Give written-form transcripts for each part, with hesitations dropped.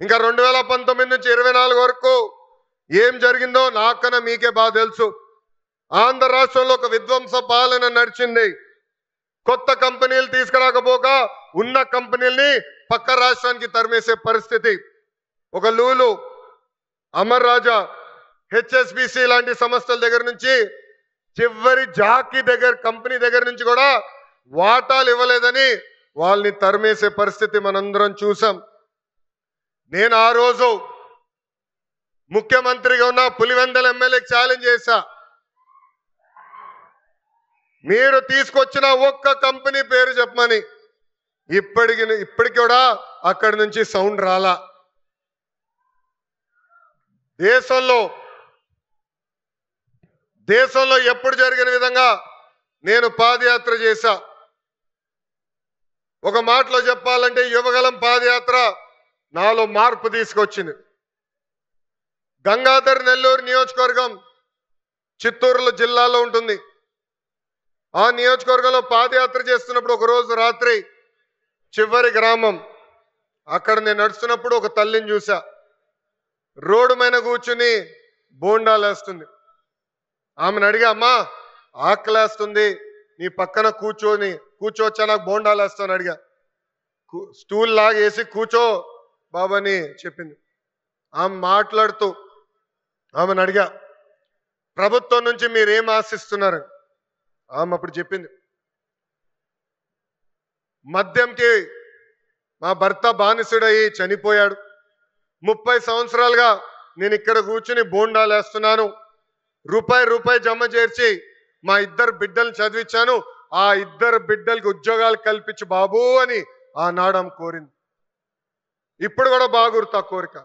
ఇంకా 2019 నుంచి 24 వరకు ఏం జరిగిందో నాకన్నా మీకే బాగా తెలుసు. ఆంధ్ర రాష్ట్రంలో ఒక విధ్వంస పాలన నడిచింది. కొత్త కంపెనీలు తీసుకురాకపోగా ఉన్న కంపెనీల్ని పక్క రాష్ట్రానికి తరిమేసే పరిస్థితి. ఒక లూలు, అమర్ రాజా, హెచ్ఎస్బిసి లాంటి సంస్థల దగ్గర నుంచి చివరి జాకీ కంపెనీ దగ్గర నుంచి కూడా వాటాలు ఇవ్వలేదని వాళ్ళని తరిమేసే పరిస్థితి మనందరం చూసాం. నేను ఆ రోజు ముఖ్యమంత్రిగా ఉన్న పులివెందల ఎమ్మెల్యేకి ఛాలెంజ్ చేశా, మీరు తీసుకొచ్చిన ఒక్క కంపెనీ పేరు చెప్పమని. ఇప్పటికి కూడా అక్కడి నుంచి సౌండ్ రాలా. దేశంలో ఎప్పుడు జరిగిన విధంగా నేను పాదయాత్ర చేశా. ఒక మాటలో చెప్పాలంటే యువగలం పాదయాత్ర నాలో మార్పు తీసుకొచ్చింది. గంగాధర్ నెల్లూరు నియోజకవర్గం చిత్తూరు జిల్లాలో ఉంటుంది. ఆ నియోజకవర్గంలో పాదయాత్ర చేస్తున్నప్పుడు ఒక రోజు రాత్రి చివరి గ్రామం అక్కడ నేను నడుస్తున్నప్పుడు ఒక తల్లిని చూసా. రోడ్డు మీద కూర్చుని బోండాలు వేస్తుంది. ఆమెను అడిగా, అమ్మా ఆకలేస్తుంది, నీ పక్కన కూర్చోవచ్చా, నాకు బోండాలు వేస్తాను అడిగా. స్టూల్ లాగేసి కూర్చో బాబాని చెప్పింది. ఆమె మాట్లాడుతూ ఆమెను అడిగా, ప్రభుత్వం నుంచి మీరేం ఆశిస్తున్నారు? ఆమె అప్పుడు చెప్పింది, మద్యంకి మా భర్త బానిసుడయి చనిపోయాడు. 30 సంవత్సరాలుగా నేను ఇక్కడ కూర్చుని బోండాలు వేస్తున్నాను. రూపాయి జమ చేర్చి మా 2 బిడ్డల్ని చదివించాను. ఆ 2 బిడ్డలకి ఉద్యోగాలు కల్పించు బాబు అని ఆనాడు ఆమె కోరింది. ఇప్పుడు కూడా బాగా గుర్తు ఆ కోరిక.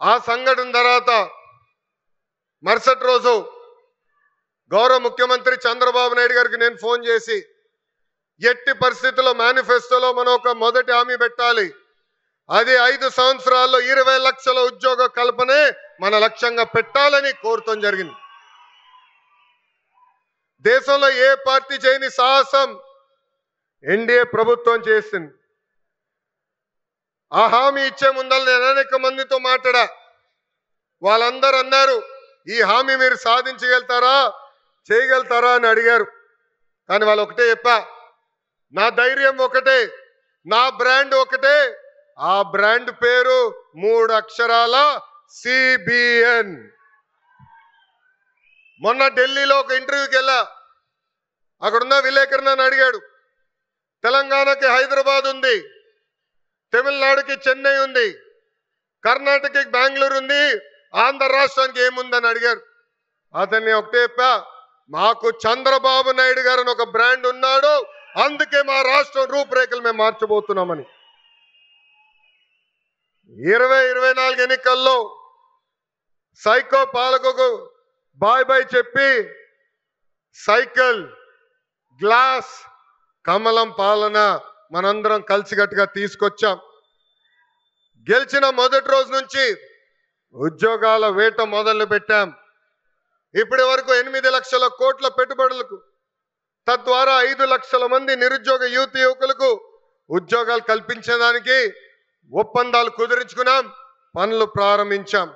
ఆ సంఘటన తర్వాత మరుసటి రోజు గౌరవ ముఖ్యమంత్రి చంద్రబాబు నాయుడు గారికి నేను ఫోన్ చేసి, ఎట్టి పరిస్థితుల్లో మేనిఫెస్టోలో మనం ఒక మొదటి హామీ పెట్టాలి, అది 5 సంవత్సరాల్లో 20 లక్షల ఉద్యోగ కల్పనే మన లక్ష్యంగా పెట్టాలని కోరటం జరిగింది. దేశంలో ఏ పార్టీ చేయని సాహసం ఎన్డీఏ ప్రభుత్వం చేసింది. ఆ హామీ ఇచ్చే ముందర నేను అనేక మందితో మాట్లాడా. వాళ్ళందరూ అన్నారు, ఈ హామీ మీరు చేయగలుగుతారా అని అడిగారు. కానీ వాళ్ళు ఒకటే చెప్పా, నా ధైర్యం ఒకటే, నా బ్రాండ్ ఒకటే, ఆ బ్రాండ్ పేరు 3 అక్షరాల సిబిఎన్. మొన్న ఢిల్లీలో ఒక ఇంటర్వ్యూకి వెళ్ళా. అక్కడున్న విలేకరు నన్ను అడిగాడు, తెలంగాణకి హైదరాబాద్ ఉంది, తమిళనాడుకి చెన్నై ఉంది, కర్ణాటకకి బెంగళూరు ఉంది, ఆంధ్ర రాష్ట్రానికి ఏముందని అడిగారు. అతన్ని ఒకటే చెప్పా, మాకు చంద్రబాబు నాయుడు గారు ఒక బ్రాండ్ ఉన్నాడు, అందుకే మా రాష్ట్రం రూపురేఖలు మేము మార్చబోతున్నామని. 2024 ఎన్నికల్లో సైకో పాలకుకు బాయ్ చెప్పి సైకిల్, గ్లాస్, కమలం పాలన మనందరం కలిసికట్టుగా తీసుకొచ్చాం. గెలిచిన మొదటి రోజు నుంచి ఉద్యోగాల వేట మొదలు పెట్టాం. ఇప్పటి వరకు 8 లక్షల కోట్ల పెట్టుబడులకు, తద్వారా 5 లక్షల మంది నిరుద్యోగ యువకులకు ఉద్యోగాలు కల్పించడానికి ఒప్పందాలు కుదుర్చుకున్నాం, పనులు ప్రారంభించాం.